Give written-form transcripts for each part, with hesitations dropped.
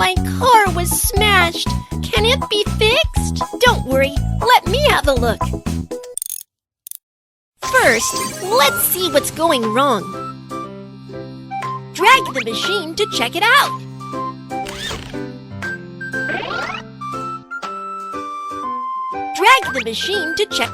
My car was smashed. Can it be fixed? Don't worry, let me have a look. First, let's see what's going wrong. Drag the machine to check it out. Drag the machine to check.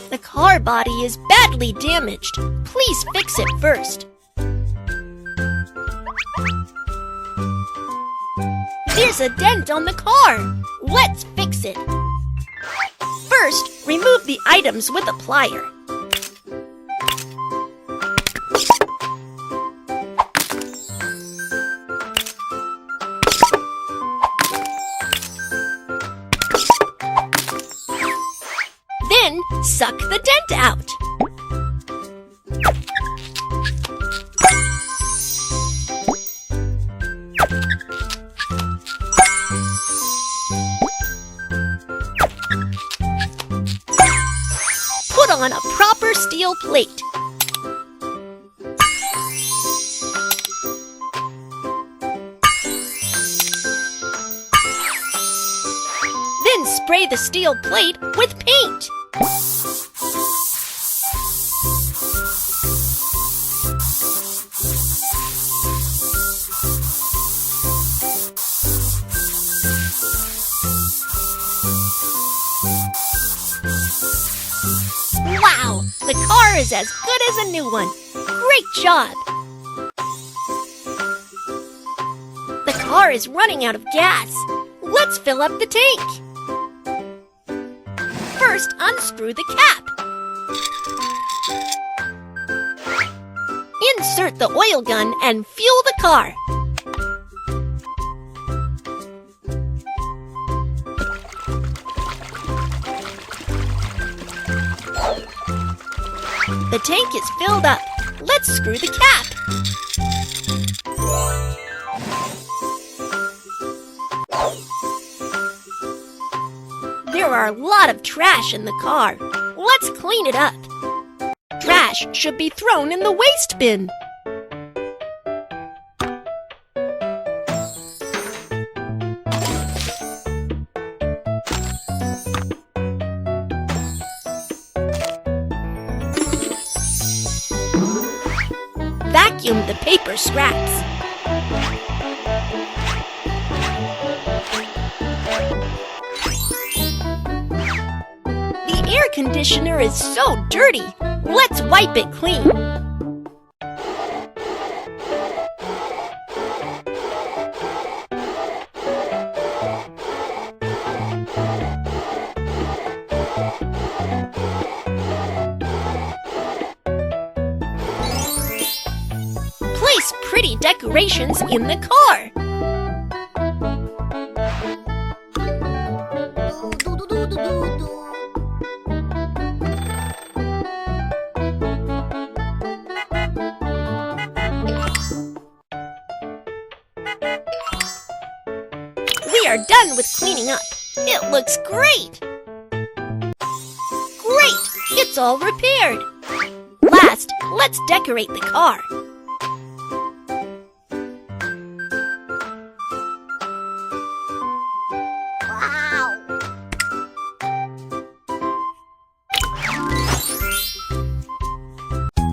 The car body is badly damaged. Please fix it first. There's a dent on the car. Let's fix it. First, remove the items with a plier. Then, suck the dent out. Put on a proper steel plate. Then spray the steel plate with paint. Wow! The car is as good as a new one. Great job! The car is running out of gas. Let's fill up the tank. First, unscrew the cap. Insert the oil gun and fuel the car. The tank is filled up. Let's screw the cap. There are a lot of trash in the car. Let's clean it up. Trash should be thrown in the waste bin. Vacuum the paper scraps. The air conditioner is so dirty. Let's wipe it clean. Place pretty decorations in the car. We are done with cleaning up. It looks great. Great! It's all repaired. Last, let's decorate the car.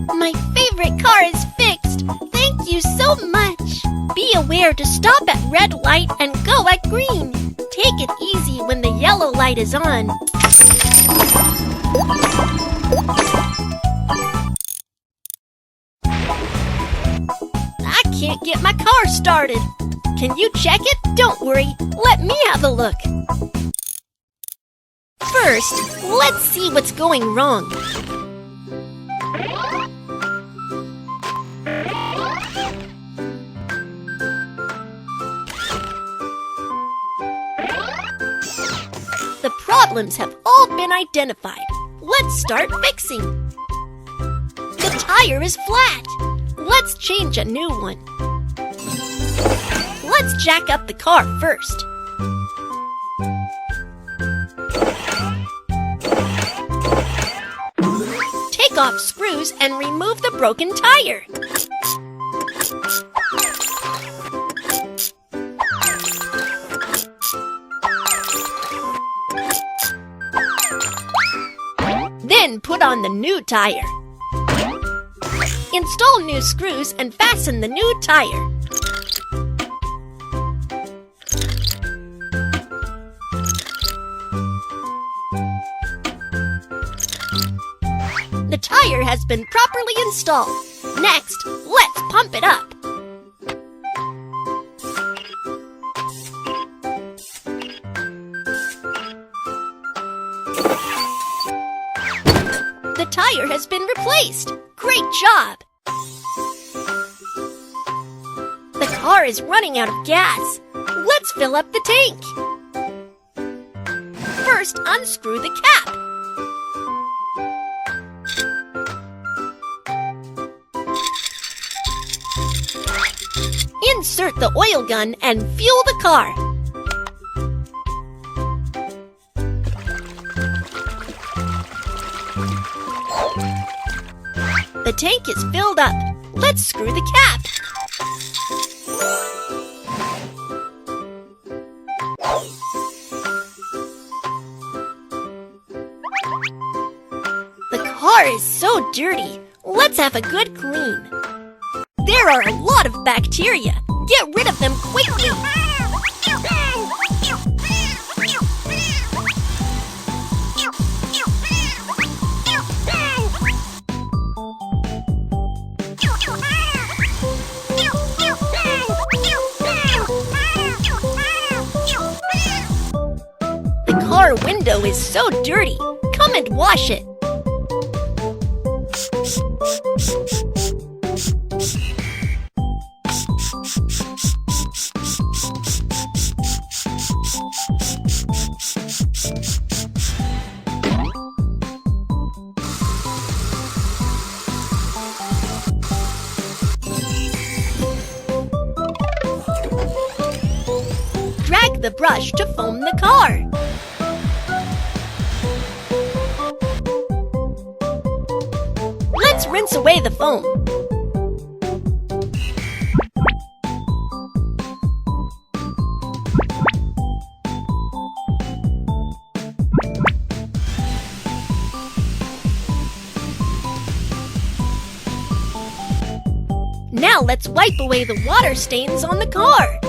My favorite car is fixed. Thank you so much. Be aware to stop at red light and go at green. Take it easy when the yellow light is on. I can't get my car started. Can you check it? Don't worry. Let me have a look. First, let's see what's going wrong. The problems have all been identified. Let's start fixing. The tire is flat. Let's change a new one. Let's jack up the car first. Take Take off screws and remove the broken tire. Then put on the new tire. Install new screws and fasten the new tire. The tire has been properly installed. Next, let's pump it up. The tire has been replaced. Great job! The car is running out of gas. Let's fill up the tank. First, unscrew the cap. Insert the oil gun and fuel the car. The tank is filled up. Let's screw the cap. The car is so dirty. Let's have a good clean. There are a lot of bacteria. Get rid of them quickly. The car window is so dirty. Come and wash it. Drag the brush to foam the car. Let's rinse away the foam. Now let's wipe away the water stains on the car.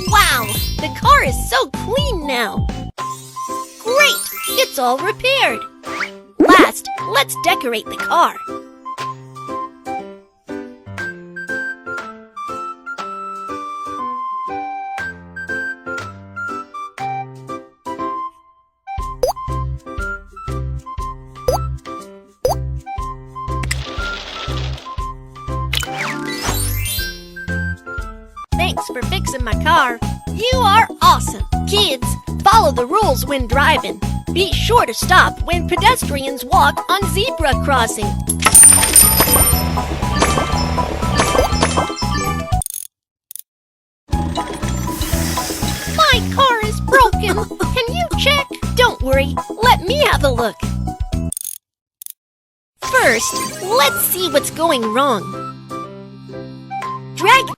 Wow, the car is so clean now. Great, it's all repaired. Last, let's decorate the car. Thanks for fixing my car. You are awesome. Kids, follow the rules when driving. Be sure to stop when pedestrians walk on zebra crossing. My car is broken. Can you check? Don't worry. Let me have a look. First, let's see what's going wrong. Drag